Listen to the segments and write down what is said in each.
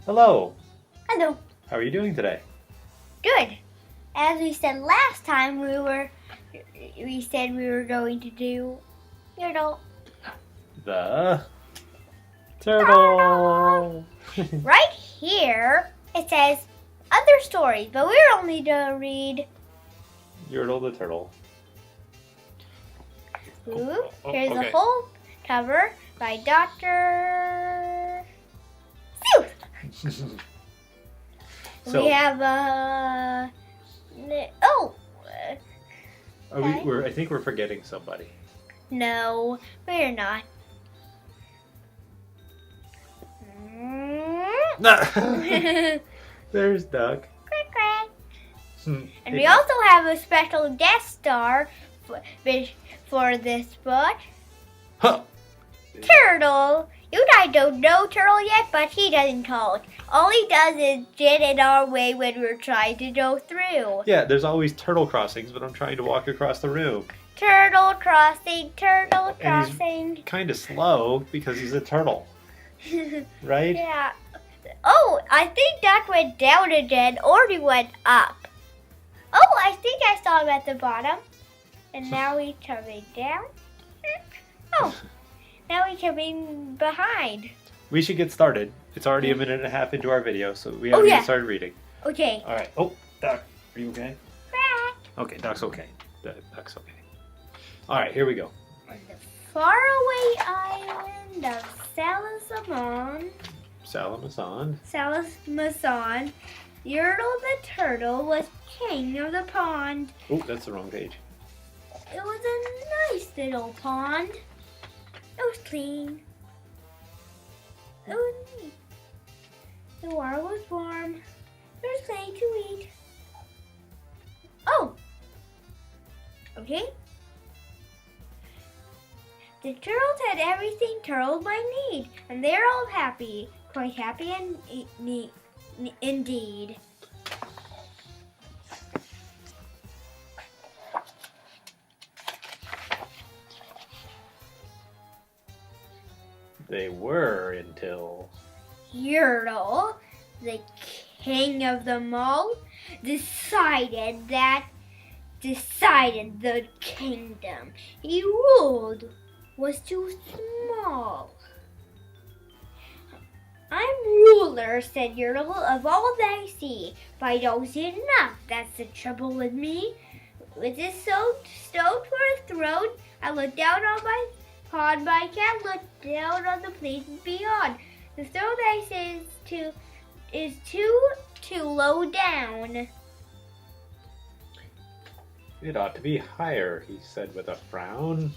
Hello. Hello. How are you doing today? Good. As we said last time, we said we were going to do Yertle The Turtle. Right here, it says other stories, but we're only going to read Yertle the Turtle. Here's okay. the whole cover by Dr. Seuss. So, We have I think we're forgetting somebody. no, we're not. There's Duck. Quack, quack. And Hey, we Duck. also have a special guest star for this book, Huh. Turtle. You guys don't know Turtle yet, but he doesn't talk. All he does is get in our way when we're trying to go through. Yeah, there's always turtle crossings, but I'm trying to walk across the room. Turtle crossing, turtle And he's- crossing. Kind of slow because he's a turtle, right? Yeah. Oh, I think Duck went down again, or he went up. Oh, I think I saw him at the bottom. And now he's coming down. Oh, now he's coming behind. We should get started. It's already a minute and a half into our video, so we haven't even started reading. Okay. All right. Oh, Duck, are you okay? Quack. Okay, Duck's okay. Duck's okay. All right, here we go. On the faraway island of Salazamon, Yertle the Turtle was king of the pond. Oh, that's the wrong page. It was a nice little pond. It was clean. It was neat. The water was warm. There was plenty to eat. Oh! Okay. The turtles had everything turtles might need, and they're all happy. Quite happy indeed. They were until... Yertle, the king of them all, decided the kingdom he ruled was too small. I'm ruler, said Yertle, of all that I see, but I don't see enough. That's the trouble with me. With this stone for a throne, I look down on my pond, but I can't look down on the places beyond. The throne I say is too low down. It ought to be higher, he said with a frown.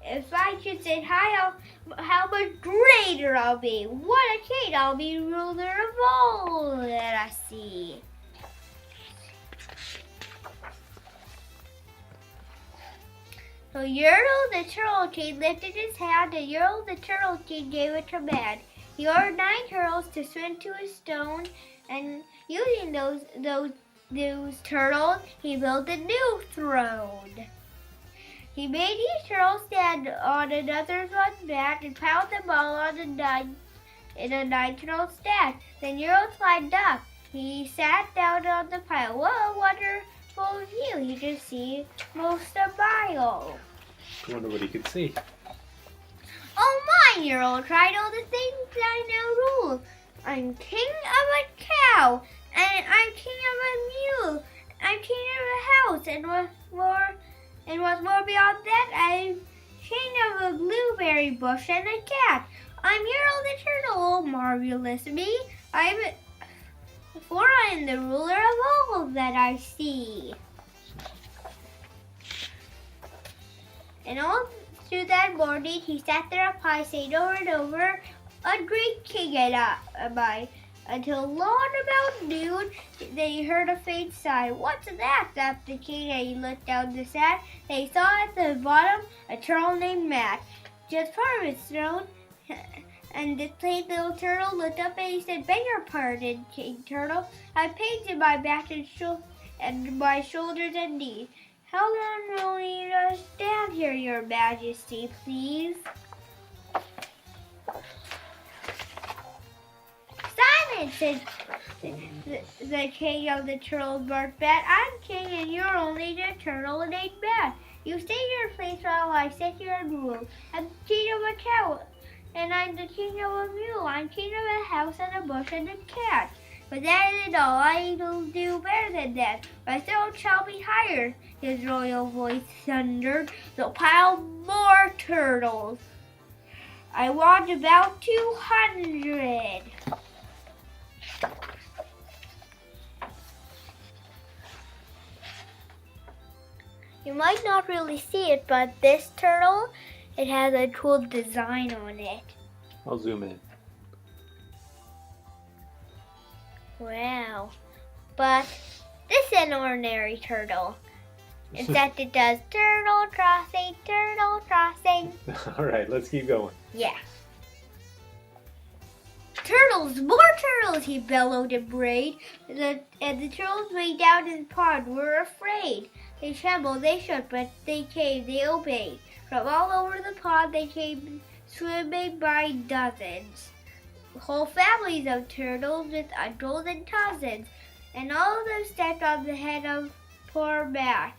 If I should sit high, how much greater I'll be. What a king! I'll be ruler of all that I see. So Yertle the Turtle King lifted his hand, and Yertle the Turtle King gave a command. He ordered 9 turtles to swim to a stone, and using those turtles, he built a new throne. He made each turtle stand on another one's back and piled them all on a 9 turtle stack. Then Yertle climbed up. He sat down on the pile. Whoa, wonderful view! He could see most a mile. I wonder what he could see. Oh my, Yertle cried, all the things I know rule. I'm king of a cow, and I'm king of a mule. I'm king of a house, and what's more beyond that, I'm king of a blueberry bush and a cat. I'm Yertle the Turtle, oh marvelous me. For I am the ruler of all that I see. And all through that morning, he sat there up high, saying over and over, a great king am I. Until long about noon, they heard a faint sigh. What's that? Asked the king, and he looked down the sand. They saw at the bottom a turtle named Matt, just part of its throne. And the plain little turtle looked up and he said, beg your pardon, King Turtle. I have pains in my back and my shoulders and knees. How long will you stand here, your majesty, please? giant, said the king of the turtles barked back. I'm king and you're only the turtle named Matt. You stay in your place while I sit here and rule. I'm king of a cow, and I'm the king of a mule. I'm king of a house and a bush and a cat. But that isn't all. I will do better than that. My throne shall be higher, his royal voice thundered. So pile more turtles. I want about 200. You might not really see it, but this turtle, it has a cool design on it. I'll zoom in. Wow. But this is an ordinary turtle. Except it does turtle crossing, turtle crossing. All right, let's keep going. Yeah. Turtles, more turtles, he bellowed and brayed. And the turtles way down in the pond were afraid. They trembled, they shook, but they came, they obeyed. From all over the pond they came swimming by dozens. Whole families of turtles with uncles and cousins. And all of them stepped on the head of poor Mac.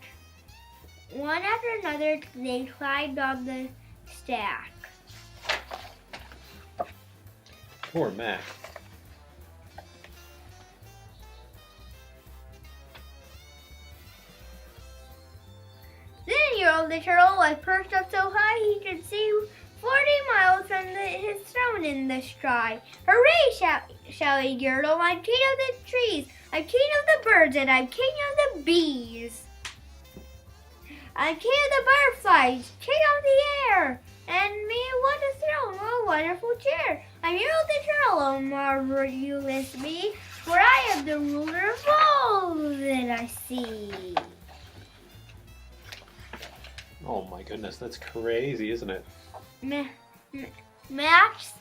One after another they climbed on the stack. Poor Mac. Then Yertle the Turtle was perched up so high he could see 40 miles from his throne in the sky. Hooray, shouted Yertle, I'm king of the trees, I'm king of the birds, and I'm king of the bees. I'm king of the butterflies, king of the air, and me what a throne, what a wonderful chair. I'm Yertle the Turtle, oh marvelous me, for I am the ruler of all that I see. Oh my goodness, that's crazy, isn't it? Mac's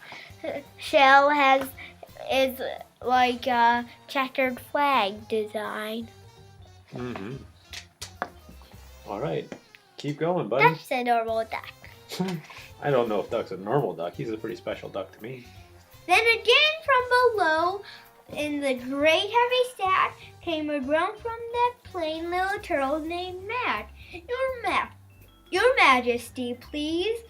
shell is like a checkered flag design. Mm-hmm. All right, keep going, buddy. That's a normal duck. I don't know if Duck's a normal duck. He's a pretty special duck to me. Then again from below, in the great heavy stack, came a groan from that plain little turtle named Mac. Your Majesty, please.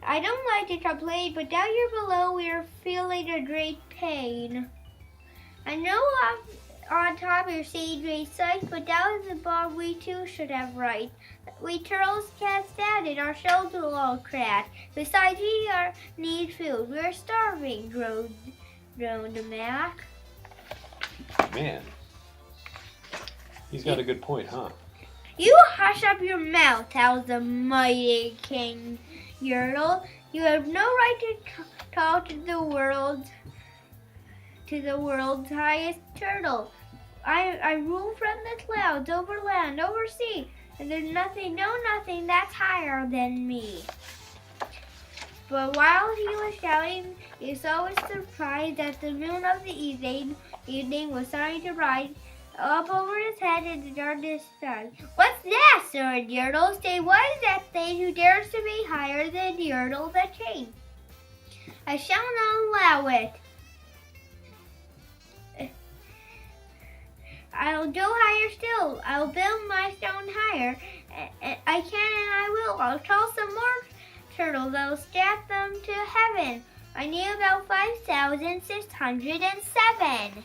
I don't like to complain, but down here below we are feeling a great pain. I know on top you're seeing great sights, but down at the bottom we too should have right. We turtles can't stand it, our shells will all crack. Besides, we need food. We're starving, groaned Mac. Man, he's got a good point, huh? You hush up your mouth, howls the mighty King Yertle. You have no right to talk to the world's highest turtle. I rule from the clouds, over land, over sea, and there's nothing that's higher than me. But while he was shouting, he saw with surprise that the moon of the evening was starting to rise up over his head in the darkness sky. What's that, Sir Yertle? Say, what is that thing who dares to be higher than Yertle the King? I shall not allow it. I'll go higher still. I'll build my stone higher. I can and I will. I'll call some more turtles. I'll stack them to heaven. I need about 5,607.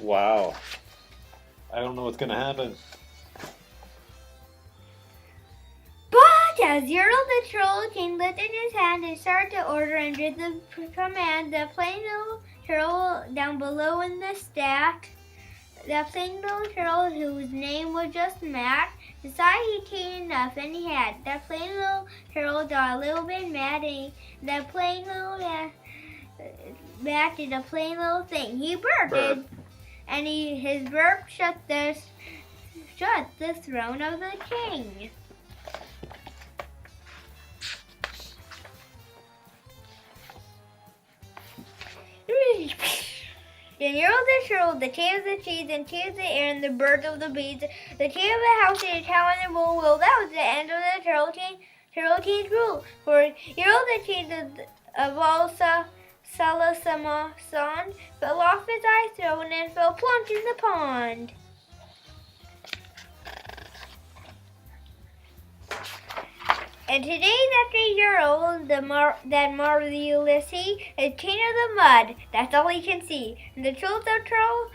Wow. I don't know what's gonna happen. But as Yertle the Turtle King lifted his hand and started to order under the command, the plain little turtle down below in the stack, that plain little turtle whose name was just Mac, decided he'd seen enough, and he had. That plain little turtle got a little bit mad, and that plain little Mac did a plain little thing. He burped. And his burp shut the throne of the king. Then Yertle the Turtle, the king of the trees, and king of the air, and the birds of the bees, the king of the house, and the cow, and the bull. Well, that was the end of the Turtle King's rule. For Yertle the king of all Salasamon fell off his ice throne and fell plump in the pond. And today, that 3-year-old, that marvelous is king of the mud. That's all he can see. And the turtles are turtles,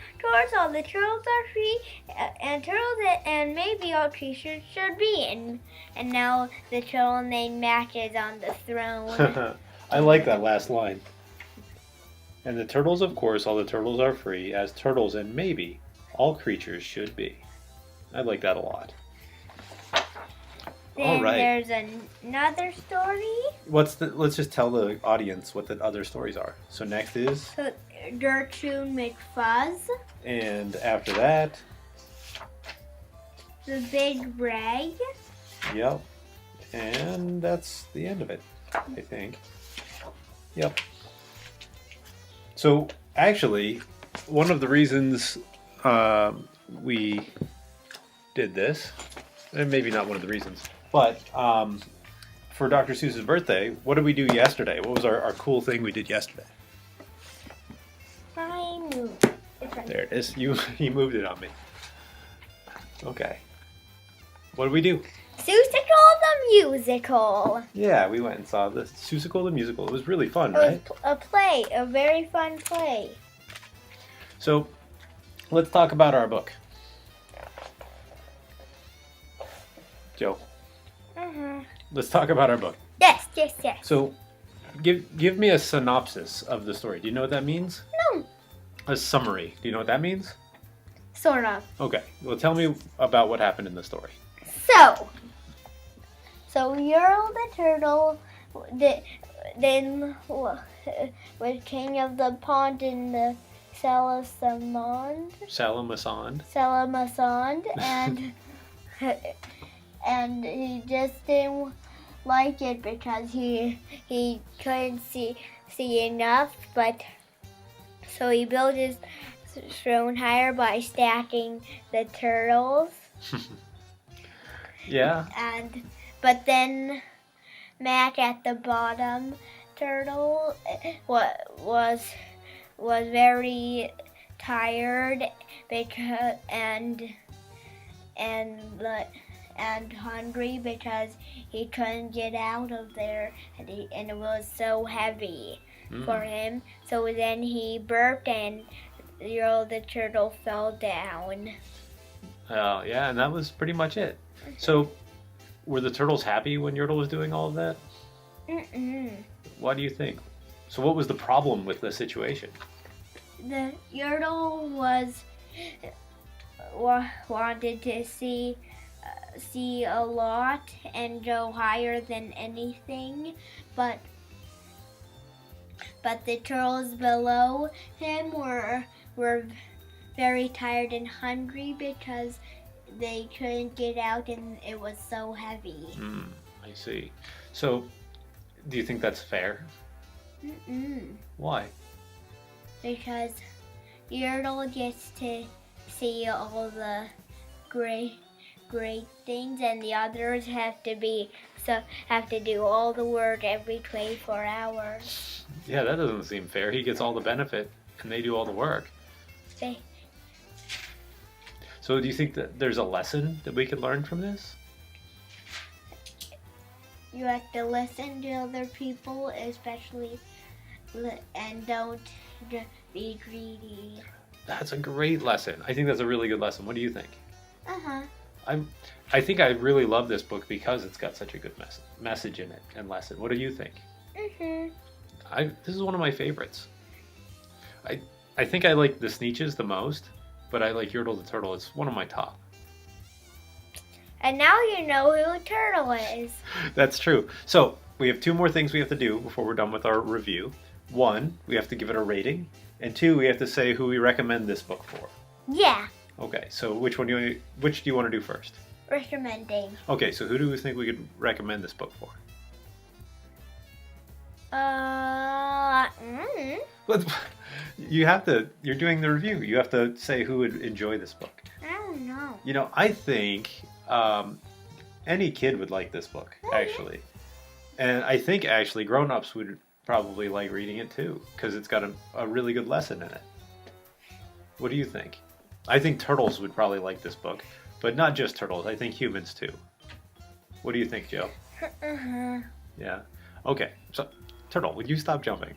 all the turtles are free, and turtles and maybe all creatures should be. And now the turtle named Mac is on the throne. I like that last line. And the turtles, of course, all the turtles are free, as turtles and maybe all creatures should be. I like that a lot. Then all right. There's another story. Let's just tell the audience what the other stories are. So next is Gertrude McFuzz. And after that, The Big Rag. Yep. And that's the end of it, I think. Yep. So actually, one of the reasons we did this, and maybe not one of the reasons, but for Dr. Seuss's birthday, what did we do yesterday? What was our cool thing we did yesterday? I moved. There it is. You moved it on me. Okay. What did we do? Seussical the Musical. Yeah, we went and saw the Seussical the Musical. It was really fun, It right? was a play, a very fun play. So, let's talk about our book. Joe, let's talk about our book. Yes. So, give me a synopsis of the story. Do you know what that means? No. A summary. Do you know what that means? Sort of. Okay. Well, tell me about what happened in the story. So Yertle the Turtle then was king of the pond in the Salamasand, and he just didn't like it because he couldn't see enough, but so he built his throne higher by stacking the turtles. Yeah. But then Mac at the bottom turtle was very tired because and hungry because he couldn't get out of there and it was so heavy for him. So then he burped and Yertle the turtle fell down. Oh, yeah, and that was pretty much it. So, were the turtles happy when Yertle was doing all of that? Why do you think? So what was the problem with the situation? The Yertle wanted to see a lot and go higher than anything, but the turtles below him were very tired and hungry because they couldn't get out and it was so heavy. I see. So, do you think that's fair? Why? Because Yertle gets to see all the great things, and the others have to do all the work every 24 hours. Yeah, that doesn't seem fair. He gets all the benefit, and they do all the work. So do you think that there's a lesson that we could learn from this? You have to listen to other people, especially, and don't be greedy. That's a great lesson. I think that's a really good lesson. What do you think? I think I really love this book because it's got such a good message in it and lesson. What do you think? This is one of my favorites. I think I like the Sneetches the most, but I like Yertle the Turtle. It's one of my top. And now you know who Turtle is. That's true. So we have 2 more things we have to do before we're done with our review. 1, we have to give it a rating. And 2, we have to say who we recommend this book for. Yeah. Okay, so which do you want to do first? Recommending. Okay, so who do we think we could recommend this book for? You're doing the review. You have to say who would enjoy this book. I don't know. You know, I think any kid would like this book, actually. And I think, actually, grown-ups would probably like reading it too, because it's got a really good lesson in it. What do you think? I think turtles would probably like this book, but not just turtles. I think humans too. What do you think, Joe? Uh-huh. Yeah. Okay. So, turtle, would you stop jumping?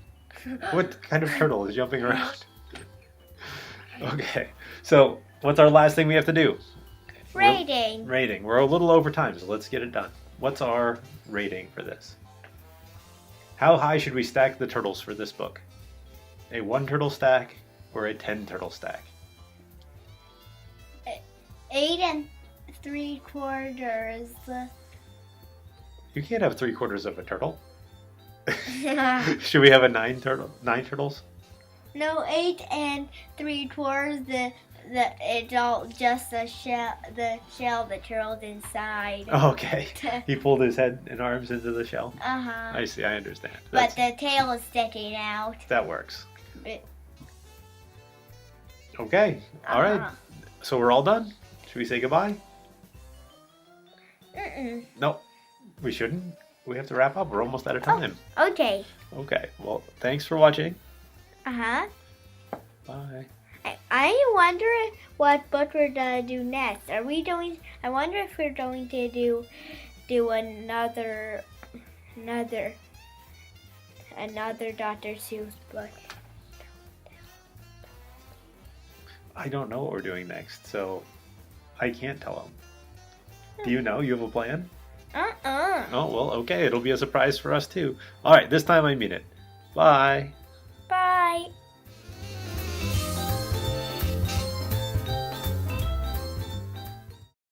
What kind of turtle is jumping around? Okay. So, what's our last thing we have to do? Rating. Rating. We're a little over time, so let's get it done. What's our rating for this? How high should we stack the turtles for this book? A 1 turtle stack or a 10 turtle stack? 8 3/4. You can't have 3/4 of a turtle. Should we have a 9 turtles? No, 8 3/4. It's all just the shell. The turtle's inside. Okay. He pulled his head and arms into the shell. Uh-huh. I see. I understand. But the tail is sticking out. That works. But, Okay. All right. uh-huh. So we're all done. Should we say goodbye? Mm-mm. No, we shouldn't. We have to wrap up. We're almost out of time. Okay. Okay. Well, thanks for watching. Uh-huh. Bye. I wonder what book we're gonna do next. Are we doing? I wonder if we're going to do another Dr. Seuss book. I don't know what we're doing next, so I can't tell them. Do you know? You have a plan? Uh-uh. Oh, well, okay. It'll be a surprise for us, too. All right. This time I mean it. Bye.